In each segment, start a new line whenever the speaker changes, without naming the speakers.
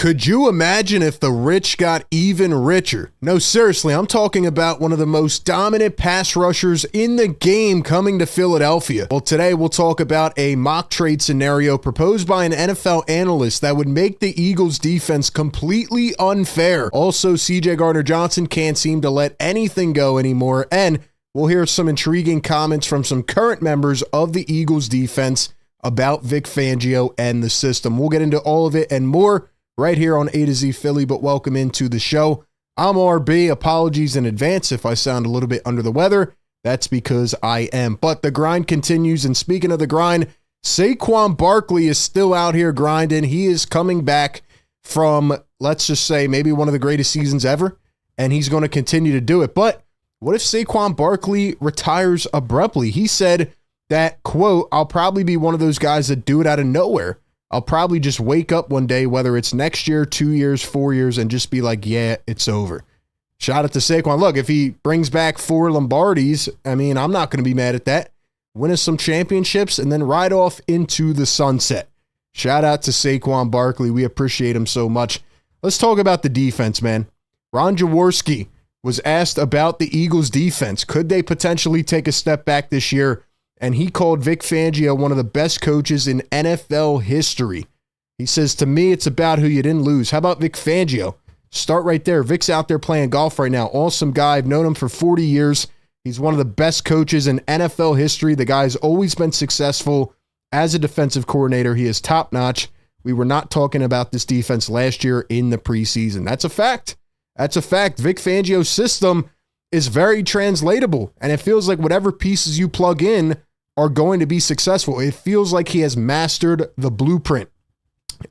Could you imagine if the rich got even richer? No, seriously, I'm talking about one of the most dominant pass rushers in the game coming to Philadelphia. Well, today we'll talk about a mock trade scenario proposed by an NFL analyst that would make the Eagles defense completely unfair. Also, Gardner-Johnson can't seem to let anything go anymore, and we'll hear some intriguing comments from some current members of the Eagles defense about Vic Fangio and the system. We'll get into all of it and more right here on A to Z Philly, but welcome into the show. I'm RB. Apologies in advance if I sound a little bit under the weather. That's because I am. But the grind continues, and speaking of the grind, Saquon Barkley is still out here grinding. He is coming back from, let's just say, maybe one of the greatest seasons ever, and he's going to continue to do it. But what if Saquon Barkley retires abruptly? He said that, quote, "I'll probably be one of those guys that do it out of nowhere. I'll probably just wake up one day, whether it's next year, 2 years, 4 years, and just be like, yeah, it's over." Shout out to Saquon. Look, if he brings back 4 Lombardis, I mean, I'm not going to be mad at that. Win us some championships and then ride off into the sunset. Shout out to Saquon Barkley. We appreciate him so much. Let's talk about the defense, man. Ron Jaworski was asked about the Eagles defense. Could they potentially take a step back this year? And he called Vic Fangio one of the best coaches in NFL history. He says, "To me, it's about who you didn't lose." How about Vic Fangio? Start right there. Vic's out there playing golf right now. Awesome guy. I've known him for 40 years. He's one of the best coaches in NFL history. The guy's always been successful as a defensive coordinator. He is top-notch. We were not talking about this defense last year in the preseason. That's a fact. That's a fact. Vic Fangio's system is very translatable, and it feels like whatever pieces you plug in are going to be successful. It feels like he has mastered the blueprint.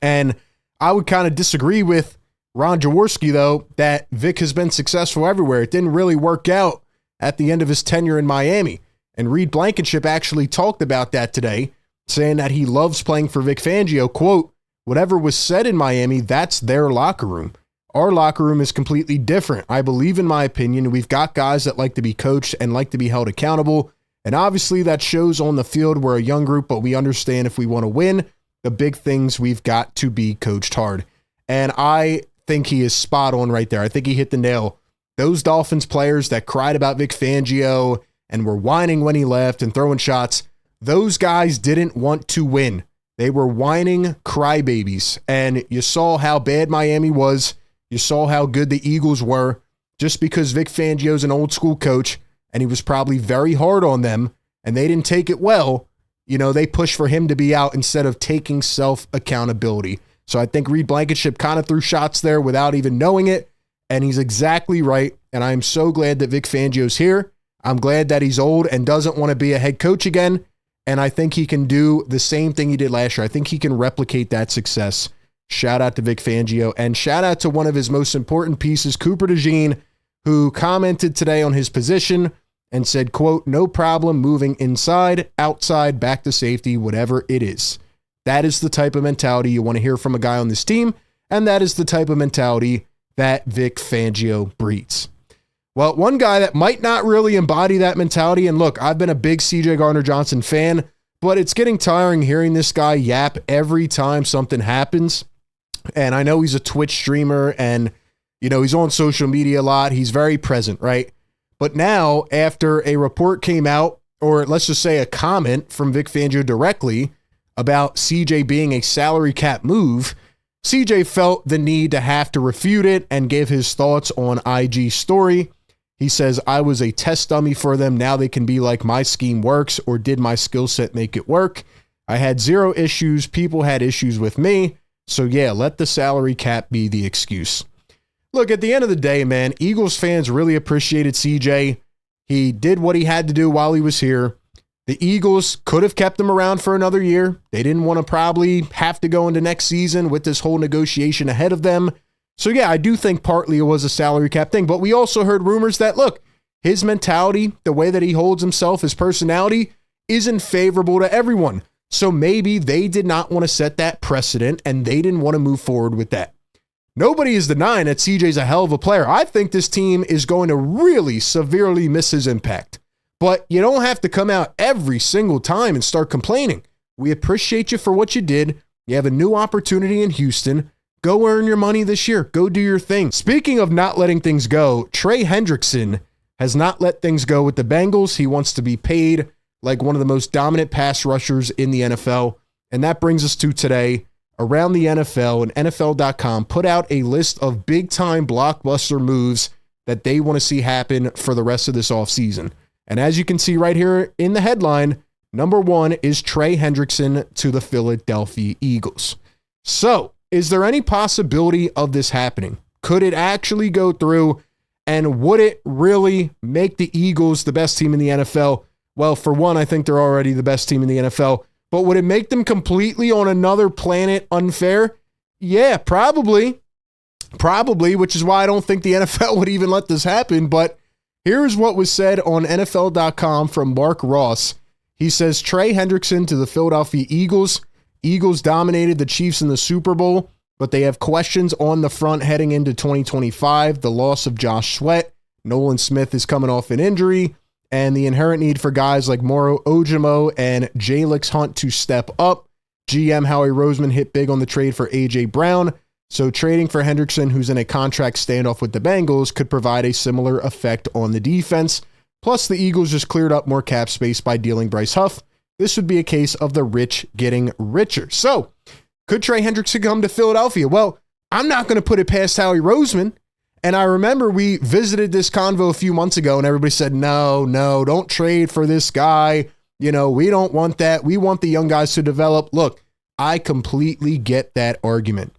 And I would kind of disagree with Ron Jaworski, though, that Vic has been successful everywhere. It didn't really work out at the end of his tenure in Miami. And Reed Blankenship actually talked about that today, saying that he loves playing for Vic Fangio. Quote, "Whatever was said in Miami, that's their locker room. Our locker room is completely different. I believe, in my opinion, we've got guys that like to be coached and like to be held accountable. And obviously that shows on the field. We're a young group, but we understand if we want to win the big things, we've got to be coached hard." And I think he is spot on right there. I think he hit the nail. Those Dolphins players that cried about Vic Fangio and were whining when he left and throwing shots, those guys didn't want to win. They were whining crybabies. And you saw how bad Miami was. You saw how good the Eagles were. Just because Vic Fangio's an old school coach and he was probably very hard on them and they didn't take it well, you know, they pushed for him to be out instead of taking self-accountability. So I think Reed Blankenship kind of threw shots there without even knowing it, and he's exactly right. And I'm so glad that Vic Fangio's here. I'm glad that he's old and doesn't want to be a head coach again, and I think he can do the same thing he did last year. I think he can replicate that success. Shout out to Vic Fangio, and shout out to one of his most important pieces, Cooper DeJean, who commented today on his position and said, quote, "No problem moving inside, outside, back to safety, whatever it is." That is the type of mentality you want to hear from a guy on this team, and that is the type of mentality that Vic Fangio breeds. Well, one guy that might not really embody that mentality, and look, I've been a big CJ Gardner-Johnson fan, but it's getting tiring hearing this guy yap every time something happens. And I know he's a Twitch streamer, and you know, he's on social media a lot. He's very present, right? But now, after a report came out, or let's just say a comment from Vic Fangio directly about CJ being a salary cap move, CJ felt the need to have to refute it and give his thoughts on IG story. He says, "I was a test dummy for them. Now they can be like, my scheme works, or did my skill set make it work? I had 0 issues. People had issues with me. So yeah, let the salary cap be the excuse." Look, at the end of the day, man, Eagles fans really appreciated CJ. He did what he had to do while he was here. The Eagles could have kept him around for another year. They didn't want to probably have to go into next season with this whole negotiation ahead of them. So yeah, I do think partly it was a salary cap thing, but we also heard rumors that, look, his mentality, the way that he holds himself, his personality, isn't favorable to everyone. So maybe they did not want to set that precedent and they didn't want to move forward with that. Nobody is denying that CJ's a hell of a player. I think this team is going to really severely miss his impact. But you don't have to come out every single time and start complaining. We appreciate you for what you did. You have a new opportunity in Houston. go earn your money this year. Go do your thing. Speaking of not letting things go, Trey Hendrickson has not let things go with the Bengals. He wants to be paid like one of the most dominant pass rushers in the NFL. And that brings us to today. Around the NFL, and NFL.com put out a list of big-time blockbuster moves that they want to see happen for the rest of this offseason. And as you can see right here in the headline, number one is Trey Hendrickson to the Philadelphia Eagles. So, is there any possibility of this happening? Could it actually go through? And would it really make the Eagles the best team in the NFL? Well, for one, I think they're already the best team in the NFL. But would it make them completely on another planet unfair? Yeah, probably. Probably, which is why I don't think the NFL would even let this happen. But here's what was said on NFL.com from Mark Ross. He says, Trey Hendrickson to the Philadelphia Eagles. Eagles dominated the Chiefs in the Super Bowl, but they have questions on the front heading into 2025. The loss of Josh Sweat. Nolan Smith is coming off an injury. And the inherent need for guys like Moro Ojimo and Jalix Hunt to step up. GM Howie Roseman hit big on the trade for A.J. Brown. So trading for Hendrickson, who's in a contract standoff with the Bengals, could provide a similar effect on the defense. Plus, the Eagles just cleared up more cap space by dealing Bryce Huff. This would be a case of the rich getting richer. So, could Trey Hendrickson come to Philadelphia? Well, I'm not going to put it past Howie Roseman. And I remember we visited this convo a few months ago and everybody said, no, don't trade for this guy. You know, we don't want that. We want the young guys to develop. Look, I completely get that argument.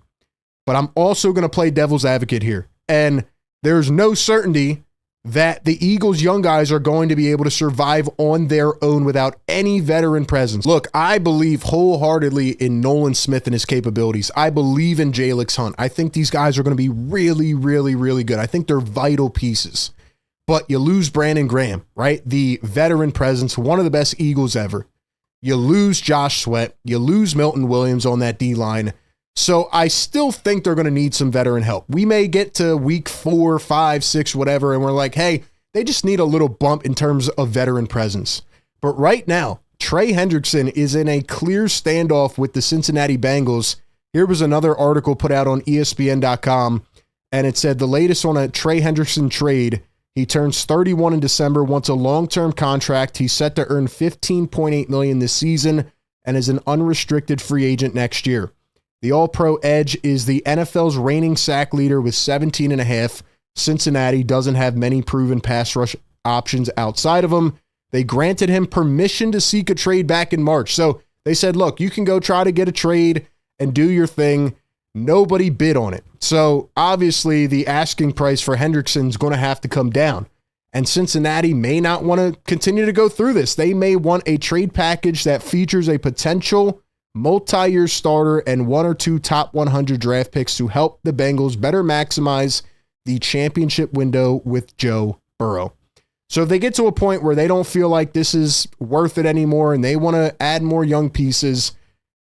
But I'm also going to play devil's advocate here. And there's no certainty that the Eagles' young guys are going to be able to survive on their own without any veteran presence. Look, I believe wholeheartedly in Nolan Smith and his capabilities. I believe in Jalix Hunt. I think these guys are going to be really, really, really good. I think they're vital pieces. But you lose Brandon Graham, right? The veteran presence, one of the best Eagles ever. You lose Josh Sweat. You lose Milton Williams on that D-line. So I still think they're going to need some veteran help. We may get to week 4, 5, 6, whatever, and we're like, hey, they just need a little bump in terms of veteran presence. But right now, Trey Hendrickson is in a clear standoff with the Cincinnati Bengals. Here was another article put out on ESPN.com, and it said the latest on a Trey Hendrickson trade. He turns 31 in December, wants a long-term contract. He's set to earn $15.8 million this season and is an unrestricted free agent next year. The All-Pro Edge is the NFL's reigning sack leader with 17.5. Cincinnati doesn't have many proven pass rush options outside of him. They granted him permission to seek a trade back in March. So they said, look, you can go try to get a trade and do your thing. Nobody bid on it. So obviously the asking price for Hendrickson is going to have to come down. And Cincinnati may not want to continue to go through this. They may want a trade package that features a potential multi-year starter and 1 or 2 top 100 draft picks to help the Bengals better maximize the championship window with Joe Burrow. So if they get to a point where they don't feel like this is worth it anymore and they want to add more young pieces,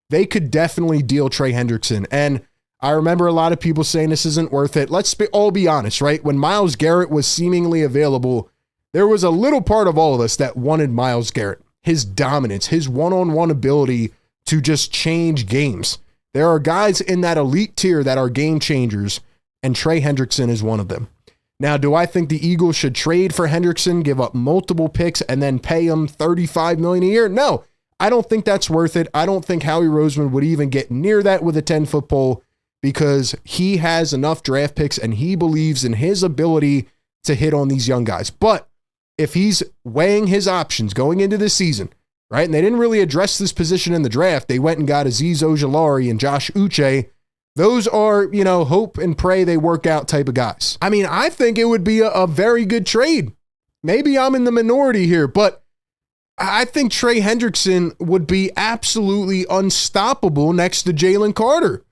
they could definitely deal Trey Hendrickson. And I remember a lot of people saying this isn't worth it. Let's all be honest, right? When Myles Garrett was seemingly available, there was a little part of all of us that wanted Myles Garrett, his dominance, his one-on-one ability to just change games. There are guys in that elite tier that are game changers, and Trey Hendrickson is one of them. Now, do I think the Eagles should trade for Hendrickson, give up multiple picks, and then pay him $35 million a year? No, I don't think that's worth it. I don't think Howie Roseman would even get near that with a 10-foot pole because he has enough draft picks and he believes in his ability to hit on these young guys. But if he's weighing his options going into this season, right? And they didn't really address this position in the draft. They went and got Azeez Ojulari and Josh Uche. Those are, hope and pray they work out type of guys. I mean, I think it would be a very good trade. Maybe I'm in the minority here, but I think Trey Hendrickson would be absolutely unstoppable next to Jalen Carter.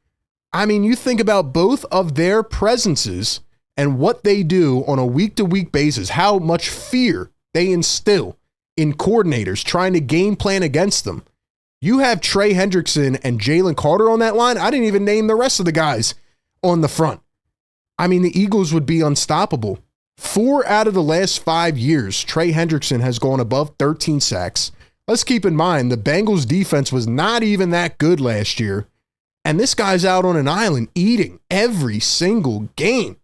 I mean, you think about both of their presences and what they do on a week-to-week basis, how much fear they instill in coordinators trying to game plan against them. You have Trey Hendrickson and Jalen Carter on that line. I didn't even name the rest of the guys on the front. I mean, the Eagles would be unstoppable. 4 out of the last 5 years, Trey Hendrickson has gone above 13 sacks. Let's keep in mind, the Bengals defense was not even that good last year. And this guy's out on an island eating every single game.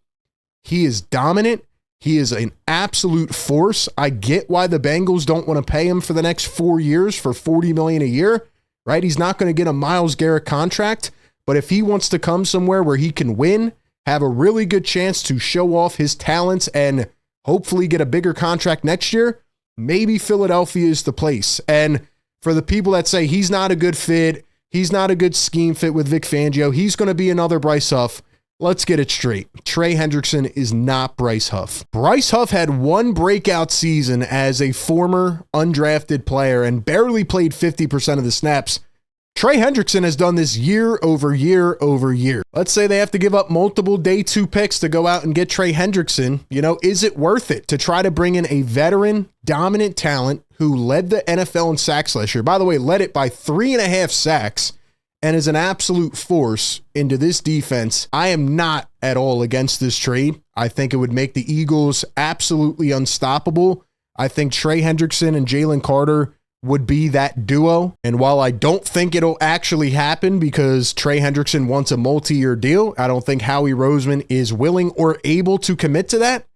He is dominant. He is an absolute force. I get why the Bengals don't want to pay him for the next 4 years for $40 million a year, right? He's not going to get a Myles Garrett contract, but if he wants to come somewhere where he can win, have a really good chance to show off his talents and hopefully get a bigger contract next year, maybe Philadelphia is the place. And for the people that say he's not a good fit, he's not a good scheme fit with Vic Fangio, he's going to be another Bryce Huff. Let's get it straight. Trey Hendrickson is not Bryce Huff. Bryce Huff had one breakout season as a former undrafted player and barely played 50% of the snaps. Trey Hendrickson has done this year over year over year. Let's say they have to give up multiple day 2 picks to go out and get Trey Hendrickson. Is it worth it to try to bring in a veteran, dominant talent who led the NFL in sacks last year? By the way, led it by 3.5 sacks and is an absolute force into this defense. I am not at all against this trade. I think it would make the Eagles absolutely unstoppable. I think Trey Hendrickson and Jalen Carter would be that duo. And while I don't think it'll actually happen because Trey Hendrickson wants a multi-year deal, I don't think Howie Roseman is willing or able to commit to that.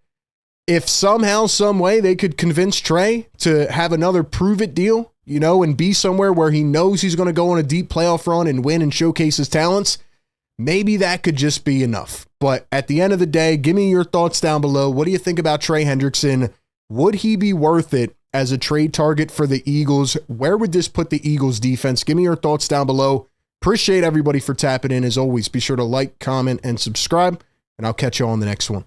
If somehow, some way they could convince Trey to have another prove-it deal, and be somewhere where he knows he's going to go on a deep playoff run and win and showcase his talents, maybe that could just be enough. But at the end of the day, give me your thoughts down below. What do you think about Trey Hendrickson? Would he be worth it as a trade target for the Eagles? Where would this put the Eagles defense? Give me your thoughts down below. Appreciate everybody for tapping in. As always, be sure to like, comment, and subscribe, and I'll catch you on the next one.